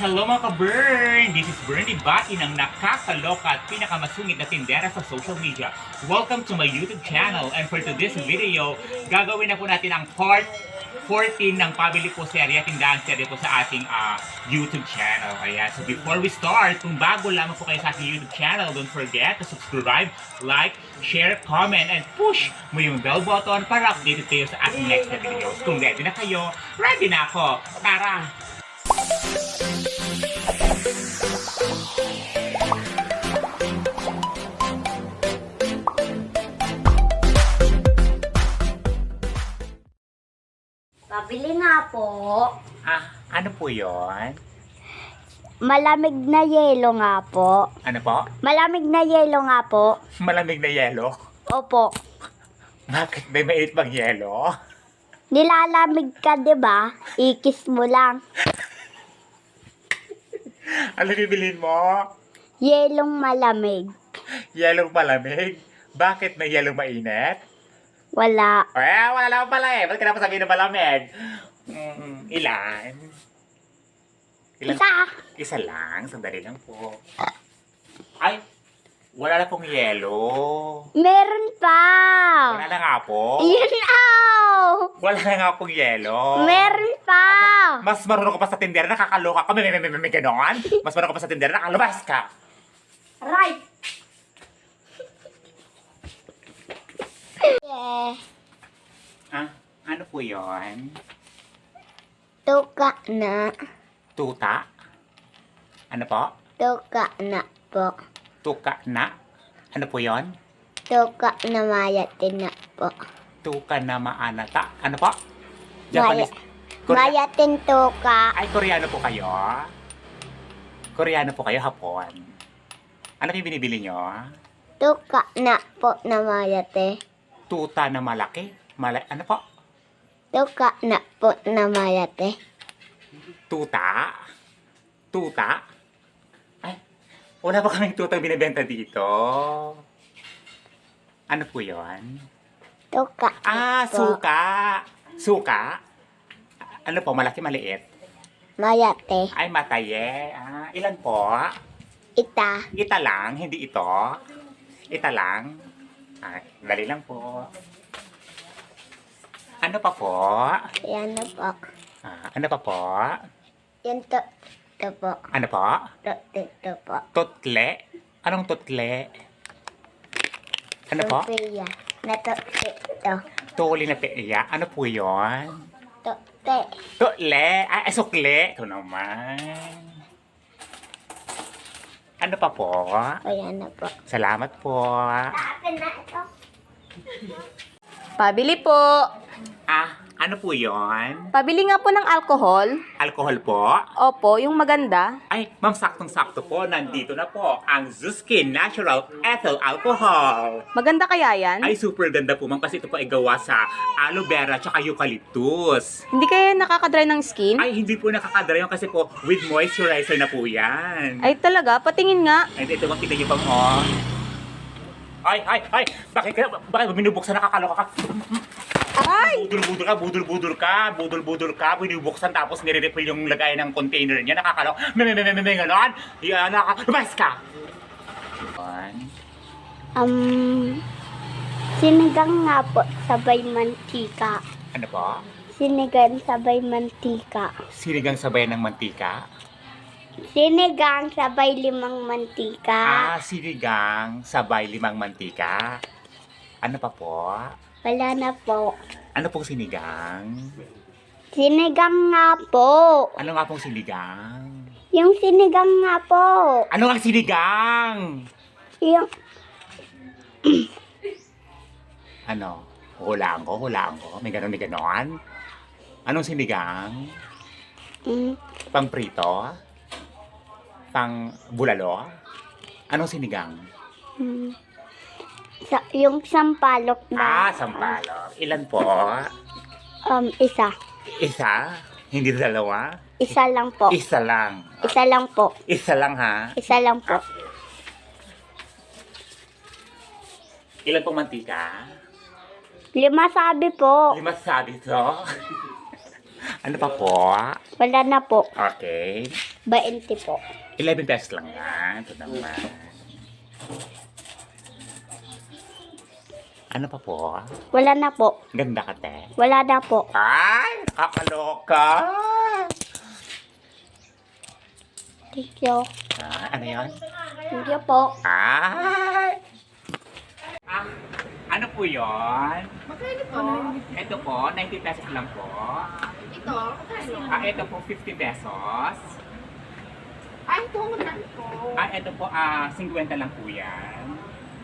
Hello mga ka-burn! This is Bernie Bati ng nakakaloka at pinakamasungit na tindera sa social media. Welcome to my YouTube channel and for today's video, gagawin na po natin ang part 14 ng Pabili po serye at tindahan serye po sa ating YouTube channel. Ayan. So before we start, kung bago lamang po kayo sa ating YouTube channel, don't forget to subscribe, like, share, comment, and push mo yung bell button para updated kayo sa ating next na videos. Kung ready na kayo, ready na ako. Tara! Pabili nga po. Ano po yon? Malamig na yelo nga po. Ano po? Malamig na yelo nga po. Malamig na yelo? Opo. Bakit may mainit bang yelo? Nilalamig ka, di ba? Ikis mo lang. Ano bibilhin mo? Yelong malamig. Yelong malamig? Bakit may yelong mainit? Wala. Wala lang pala eh. Ba't ka na pa sabihin na malamig? Ilan? Isa. Isa lang? Sandali lang po. Ay! Wala na pong yelo. Meron pa. Wala na nga po. Yun aw. Wala na nga pong yelo. Meron pa. Mas marunong ka pa sa tindera, nakakaloka ka. May ganon. Mas marunong ka pa sa tindera, nakalabas ka. Right. Yeah. Ano po yon? Tuka na. Tuta? Ano po? Tuka na po. Tuka na? Ano po yon? Tuka na mayatin na po. Tuka na maanata? Ano po? Japanese? Mayatin tuka. Ay, Koreano po kayo? Koreano po kayo, Hapon? Ano yung binibili nyo? Tuka na po na mayate. Tuta na malaki? Ano po? Tuka na po na mayate. Tuta? Tuta? Ay, wala pa kaming tutang binibenta dito. Ano po yon? Tuka na po. Suka! Suka? Ano po, malaki, maliit? Mayate. Ay, mataye. Ilan po? Ita. Ita lang, hindi ito. Ita lang. Dali lang po. Ano pa po? Yan na po. Ano pa po? Yan to. To po. Ano po? To po. Tutle? Anong tutle? Ano po? Sophia. Na to. Tuli na piya. Ano po yon? To. Te. Tutle? Sukle. Ito naman. Ano pa po? O yan na po. Salamat po. Akin na ito. Pabili po. Ano po yon? Pabili nga po ng alcohol. Alcohol po? Opo, yung maganda. Ay, ma'am, saktong-sakto po. Nandito na po ang Zuskin Natural Ethyl Alcohol. Maganda kaya yan? Ay, super ganda po, ma'am, kasi ito po ay gawa sa aloe vera tsaka eucalyptus. Hindi kaya nakakadry ng skin? Ay, hindi po nakakadra yun kasi po with moisturizer na po yan. Ay talaga? Patingin nga. Ay, ito makita niyo pang Ay! Bakit binubuksan nakakaloka ka? Aray! Budol-budol ka, binubuksan tapos nire-refill yung lagay ng container niya, nakakaloka. May ganon. Yan, lumayas ka! Sinigang nga po sabay mantika. Ano po? Sinigang sabay mantika. Sinigang sabay ng mantika? Sinigang sabay limang mantika. Sinigang sabay 5 mantika. Ano pa po? Wala na po. Ano pong sinigang? Sinigang nga po. Ano nga pong sinigang? Yung sinigang nga po. Ano ang sinigang? Yung Ano? Hulaan ko. May ganon. Anong sinigang? Pang prito? Pang bulalo? Anong sinigang? yung sampalok na. Sampalok. Ilan po? Isa. Isa? Hindi dalawa? Isa lang po. Isa lang. Isa lang po. Isa lang ha? Isa lang po. Ilan pong mantika? 5 sabi po. 5 sabi to. Ano pa po? Wala na po. Okay. 20 po. 11 pesos lang yan. Ito naman. Ano pa po? Wala na po. Ganda ka, te. Wala na po. Ay, nakakaloka. Thank you. Ano yan? Thank you po. Ay! Ano po yun? Magkano po? Ito po, 90 pesos lang po. Ito, magkano? Ito po, 50 pesos. Ay, ito, magkano po? Ito po, 50 lang po yan.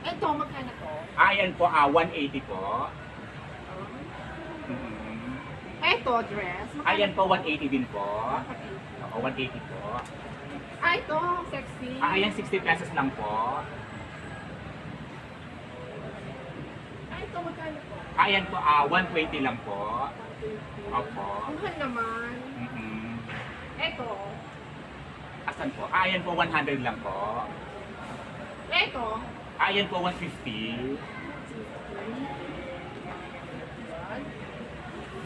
Ito, magkano po? Yan po, 180 po. Mhm. Ito, dress. Magkano Yan po, 180 din po. Oo, 180 po. Ito, sexy. Ayan, 60 pesos lang po. Ito, magkano po? Ayan po, 120 lang po. Opo. Mahal naman. Mhm. Ito. Asan po? Ayan po, 100 lang po. Ito. Ayan po, 150.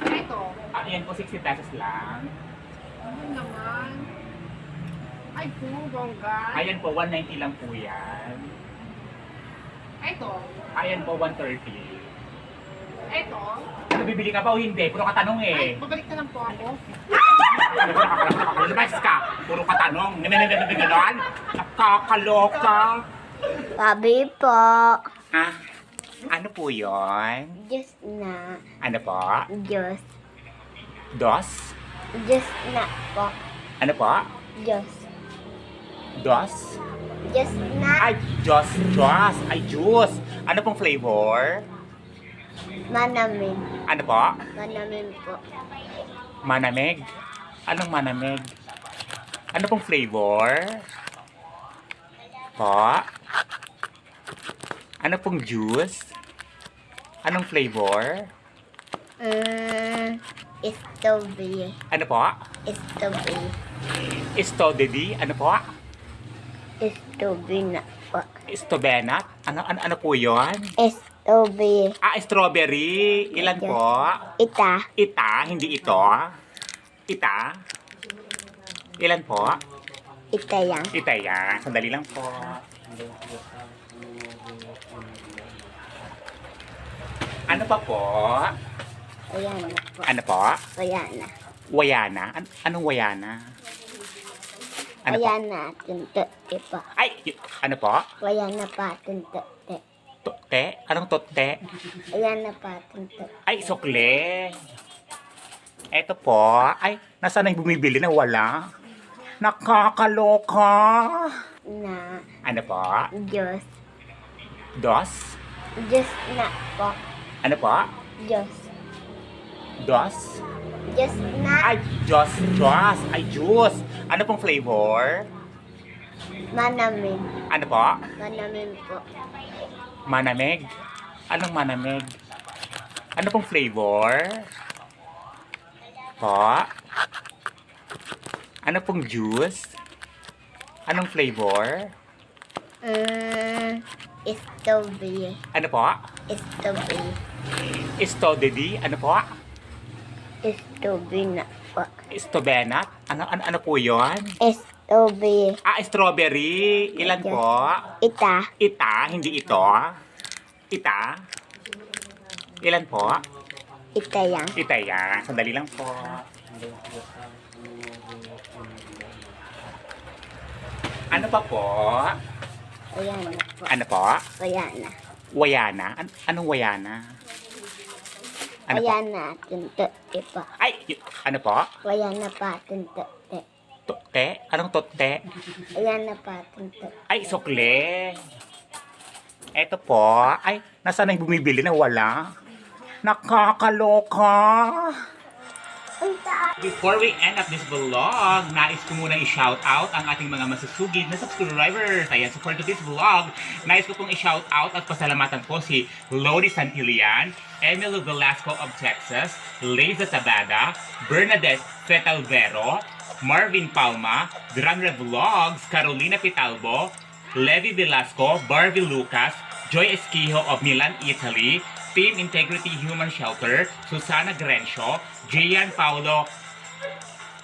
Ito. Ayan po, 60 pesos lang. Mahal naman. Ay, po, bongga. Ayan po, 190 lang po yan. Ito. Ayan po, 130. Ito. Ano, bibili ka pa o hindi? Puro katanong Ay, eh. babalik na lang po ako. Lumabas ka. Puro katanong. Ganon. Nakakaloka. Sabi po. Ano po yun? Diyos na. Ano po? Diyos. Dos? Diyos na po. Ano po? Diyos. Dos? Diyos na. Ay, Diyos. Ay, juice. Ano pong flavor? Manamin. Ano po? Manamin po. Manamig? Anong manamig? Ano pong flavor? Po? Ano pong juice? Anong flavor? Strawberry. Ano po? Strawberry. Stodedy? Ano po? Strawberry na po. Stobenat? Ano po yon? Strawberry. Strawberry. Ilan po? Ita. Ita, hindi ito. Ita. Ilan po? Ita yan. Ita yan. Sandali lang po. Ano pa po? Ayan na po. Ano po? Ayan na. Wayana? Anong wayana? Ano po? Ayan na. Tuntote po. Ay! Ano po? Ayan na pa. Tuntote. Tote? Anong tote? Ayan na pa. Tuntote. Ay, sukle. Eto po. Ay, nasaan yung bumibili na wala? Nakakaloka. Na. Ano po? Diyos. Dos? Diyos na po. Ano po? Diyos. Dos? Diyos na. Ay, Diyos. Ay, juice. Ano pong flavor? Manamin. Ano po? Manamin po. Manamig? Anong manamig? Ano pong flavor? Po? Ano pong juice? Anong flavor? Strawberry. Ano po? Strawberry. Stodedy? Ano po? Strawberry na po. Stobenat? Ano po yon? Strawberry. Strawberry. Ilan po? Ita. Ita, hindi ito. Ita. Ilan po? Ita yan. Ita yan. Sandali lang po. Ano pa po? Ayan na po. Ano po? Ayan na. Wayana? Anong wayana? Ano po? Ayan na. Tuntote po. Ay! Ano po? Ayan na pa. Tuntote. Tote? Anong tote? Ayan na pa. Tuntote. Ay, sukle. Eto po. Ay, nasaan yung bumibili na wala? Nakakaloka. Before we end up this vlog, nais ko muna i-shout out ang ating mga masusugid na subscribers. Ayan, so for this vlog, nais ko pong i-shout out at pasalamatan po si Lodi Santilian, Emilio Velasco of Texas, Liza Tabada, Bernadette Fetalvero, Marvin Palma, Dranre Vlogs, Carolina Pitalbo, Levi Velasco, Barbie Lucas, Joy Esquijo of Milan, Italy, Team Integrity Human Shelter, Susana Grencio, Gian Paulo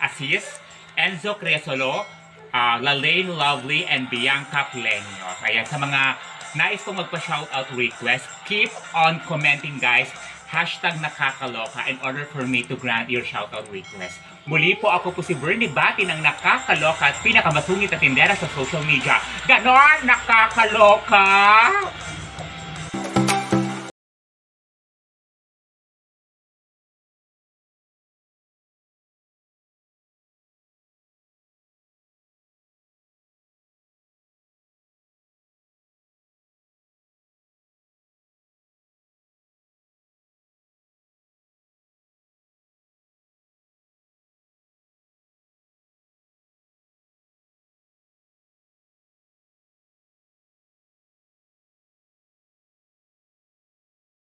Asis, Enzo Cresolo, Lalaine Lovely, and Bianca Plenio. Ayan, sa mga nais kong magpa-shoutout request, keep on commenting guys. Hashtag nakakaloka in order for me to grant your shoutout request. Muli po ako po si Bernie Bati ng nakakaloka at pinakamasungit na tindera sa social media. Ganon, nakakaloka!